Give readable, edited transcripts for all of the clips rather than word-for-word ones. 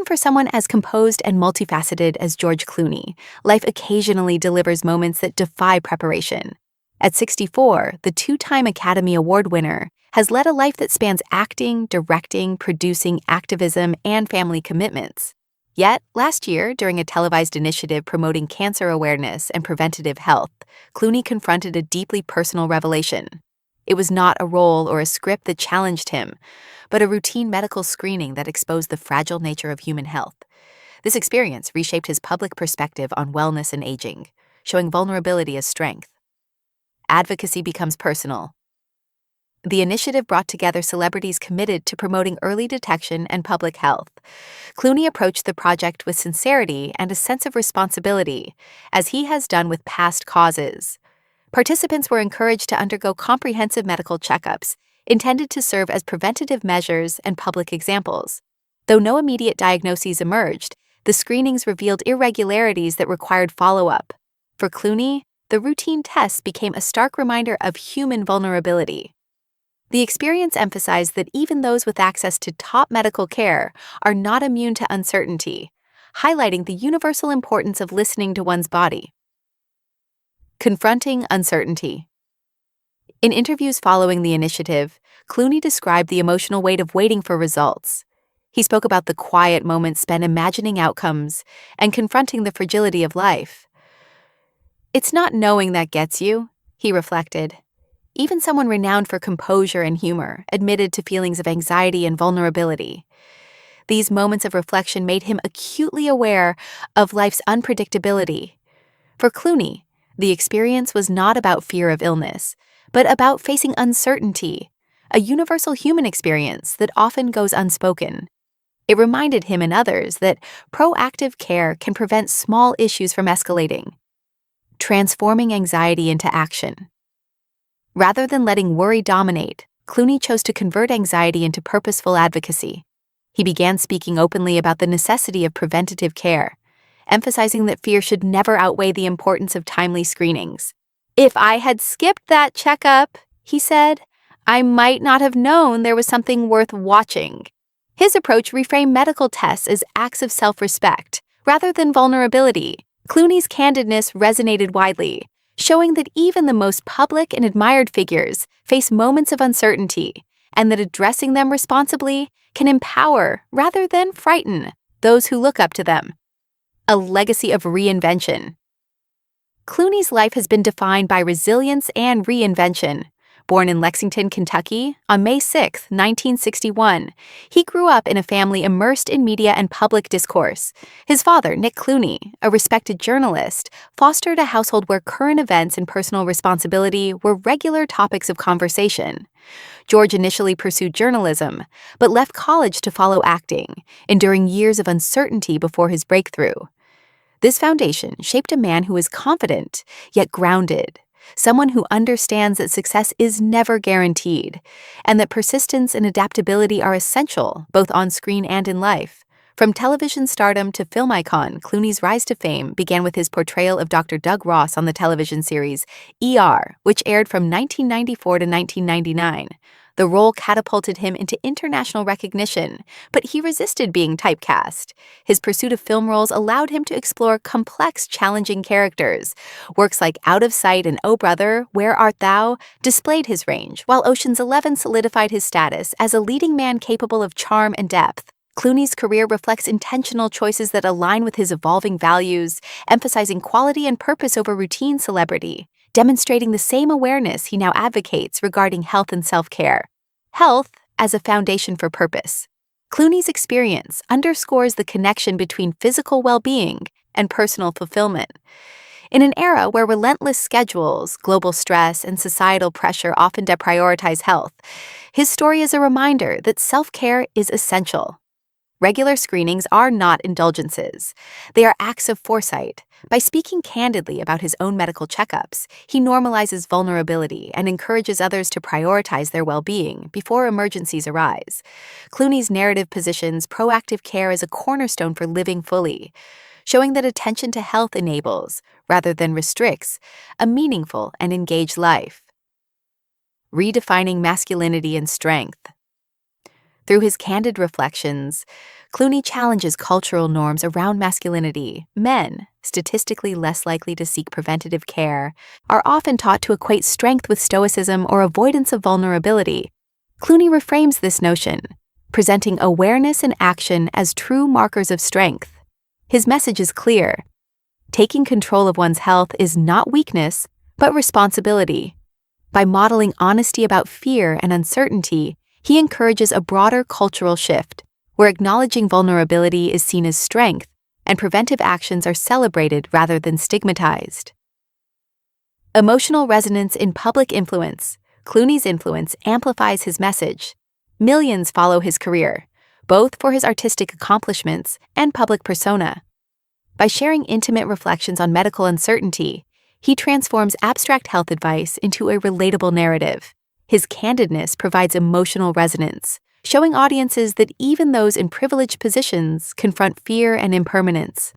Even for someone as composed and multifaceted as George Clooney, life occasionally delivers moments that defy preparation. At 64, the two-time Academy Award winner has led a life that spans acting, directing, producing, activism, and family commitments. Yet, last year, during a televised initiative promoting cancer awareness and preventative health, Clooney confronted a deeply personal revelation. It was not a role or a script that challenged him, but a routine medical screening that exposed the fragile nature of human health. This experience reshaped his public perspective on wellness and aging, showing vulnerability as strength. Advocacy becomes personal. The initiative brought together celebrities committed to promoting early detection and public health. Clooney approached the project with sincerity and a sense of responsibility, as he has done with past causes. Participants were encouraged to undergo comprehensive medical checkups, intended to serve as preventative measures and public examples. Though no immediate diagnoses emerged, the screenings revealed irregularities that required follow-up. For Clooney, the routine tests became a stark reminder of human vulnerability. The experience emphasized that even those with access to top medical care are not immune to uncertainty, highlighting the universal importance of listening to one's body. Confronting uncertainty. In interviews following the initiative, Clooney described the emotional weight of waiting for results. He spoke about the quiet moments spent imagining outcomes and confronting the fragility of life. "It's not knowing that gets you," he reflected. Even someone renowned for composure and humor admitted to feelings of anxiety and vulnerability. These moments of reflection made him acutely aware of life's unpredictability. For Clooney, the experience was not about fear of illness, but about facing uncertainty, a universal human experience that often goes unspoken. It reminded him and others that proactive care can prevent small issues from escalating. Transforming anxiety into action. Rather than letting worry dominate, Clooney chose to convert anxiety into purposeful advocacy. He began speaking openly about the necessity of preventative care, emphasizing that fear should never outweigh the importance of timely screenings. "If I had skipped that checkup," he said, "I might not have known there was something worth watching." His approach reframed medical tests as acts of self-respect, rather than vulnerability. Clooney's candidness resonated widely, showing that even the most public and admired figures face moments of uncertainty, and that addressing them responsibly can empower rather than frighten those who look up to them. A legacy of reinvention. Clooney's life has been defined by resilience and reinvention. Born in Lexington, Kentucky, on May 6, 1961, he grew up in a family immersed in media and public discourse. His father, Nick Clooney, a respected journalist, fostered a household where current events and personal responsibility were regular topics of conversation. George initially pursued journalism, but left college to follow acting, enduring years of uncertainty before his breakthrough. This foundation shaped a man who is confident, yet grounded, someone who understands that success is never guaranteed, and that persistence and adaptability are essential, both on screen and in life. From television stardom to film icon, Clooney's rise to fame began with his portrayal of Dr. Doug Ross on the television series ER, which aired from 1994 to 1999. The role catapulted him into international recognition, but he resisted being typecast. His pursuit of film roles allowed him to explore complex, challenging characters. Works like Out of Sight and Oh Brother, Where Art Thou displayed his range, while Ocean's 11 solidified his status as a leading man capable of charm and depth. Clooney's career reflects intentional choices that align with his evolving values, emphasizing quality and purpose over routine celebrity, demonstrating the same awareness he now advocates regarding health and self-care. Health as a foundation for purpose. Clooney's experience underscores the connection between physical well-being and personal fulfillment. In an era where relentless schedules, global stress, and societal pressure often deprioritize health, his story is a reminder that self-care is essential. Regular screenings are not indulgences. They are acts of foresight. By speaking candidly about his own medical checkups, he normalizes vulnerability and encourages others to prioritize their well-being before emergencies arise. Clooney's narrative positions proactive care as a cornerstone for living fully, showing that attention to health enables, rather than restricts, a meaningful and engaged life. Redefining masculinity and strength. Through his candid reflections, Clooney challenges cultural norms around masculinity. Men, statistically less likely to seek preventative care, are often taught to equate strength with stoicism or avoidance of vulnerability. Clooney reframes this notion, presenting awareness and action as true markers of strength. His message is clear. Taking control of one's health is not weakness, but responsibility. By modeling honesty about fear and uncertainty, he encourages a broader cultural shift, where acknowledging vulnerability is seen as strength and preventive actions are celebrated rather than stigmatized. Emotional resonance in public influence. Clooney's influence amplifies his message. Millions follow his career, both for his artistic accomplishments and public persona. By sharing intimate reflections on medical uncertainty, he transforms abstract health advice into a relatable narrative. His candidness provides emotional resonance, showing audiences that even those in privileged positions confront fear and impermanence.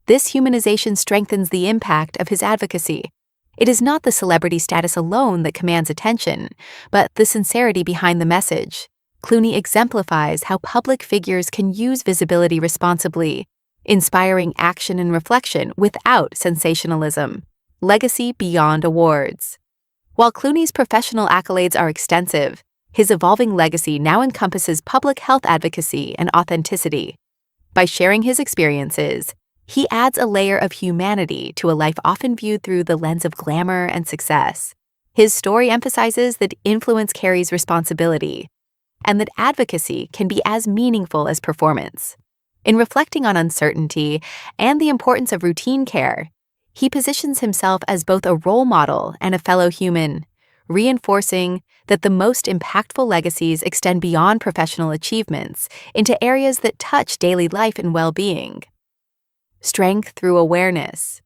This humanization strengthens the impact of his advocacy. It is not the celebrity status alone that commands attention, but the sincerity behind the message. Clooney exemplifies how public figures can use visibility responsibly, inspiring action and reflection without sensationalism. Legacy beyond awards. While Clooney's professional accolades are extensive, his evolving legacy now encompasses public health advocacy and authenticity. By sharing his experiences, he adds a layer of humanity to a life often viewed through the lens of glamour and success. His story emphasizes that influence carries responsibility, and that advocacy can be as meaningful as performance. In reflecting on uncertainty and the importance of routine care, he positions himself as both a role model and a fellow human, reinforcing that the most impactful legacies extend beyond professional achievements into areas that touch daily life and well-being. Strength through awareness.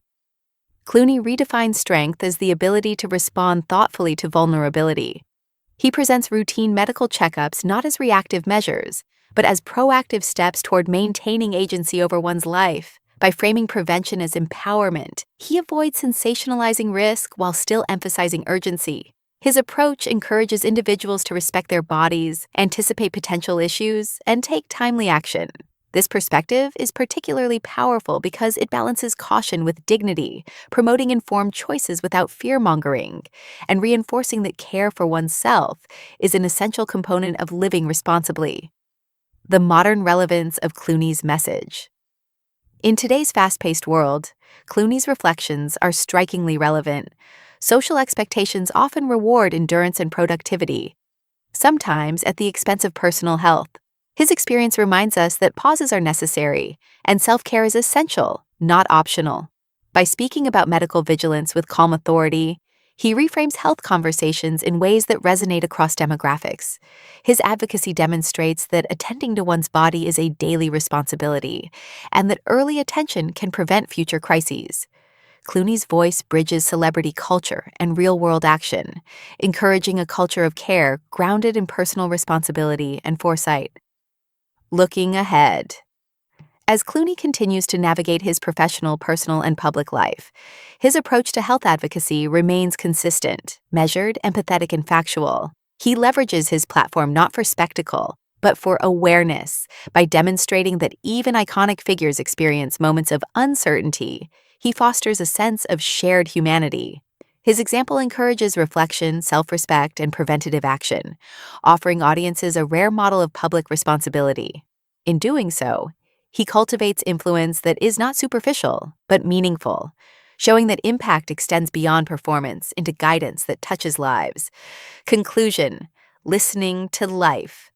Clooney redefines strength as the ability to respond thoughtfully to vulnerability. He presents routine medical checkups not as reactive measures, but as proactive steps toward maintaining agency over one's life. By framing prevention as empowerment, he avoids sensationalizing risk while still emphasizing urgency. His approach encourages individuals to respect their bodies, anticipate potential issues, and take timely action. This perspective is particularly powerful because it balances caution with dignity, promoting informed choices without fear-mongering, and reinforcing that care for oneself is an essential component of living responsibly. The modern relevance of Clooney's message. In today's fast-paced world, Clooney's reflections are strikingly relevant. Social expectations often reward endurance and productivity, sometimes at the expense of personal health. His experience reminds us that pauses are necessary, and self-care is essential, not optional. By speaking about medical vigilance with calm authority, he reframes health conversations in ways that resonate across demographics. His advocacy demonstrates that attending to one's body is a daily responsibility, and that early attention can prevent future crises. Clooney's voice bridges celebrity culture and real-world action, encouraging a culture of care grounded in personal responsibility and foresight. Looking ahead. As Clooney continues to navigate his professional, personal, and public life, his approach to health advocacy remains consistent, measured, empathetic, and factual. He leverages his platform not for spectacle, but for awareness. By demonstrating that even iconic figures experience moments of uncertainty, he fosters a sense of shared humanity. His example encourages reflection, self-respect, and preventative action, offering audiences a rare model of public responsibility. In doing so, he cultivates influence that is not superficial, but meaningful, showing that impact extends beyond performance into guidance that touches lives. Conclusion: listening to life.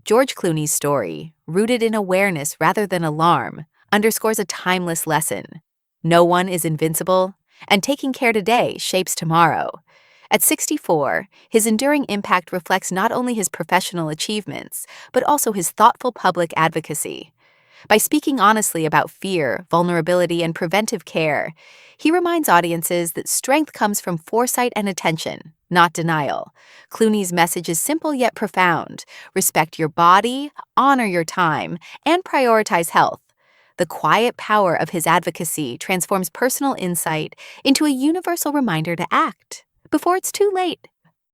George Clooney's story, rooted in awareness rather than alarm, underscores a timeless lesson. No one is invincible, and taking care today shapes tomorrow. At 64, his enduring impact reflects not only his professional achievements, but also his thoughtful public advocacy. By speaking honestly about fear, vulnerability, and preventive care, he reminds audiences that strength comes from foresight and attention, not denial. Clooney's message is simple yet profound: respect your body, honor your time, and prioritize health. The quiet power of his advocacy transforms personal insight into a universal reminder to act before it's too late.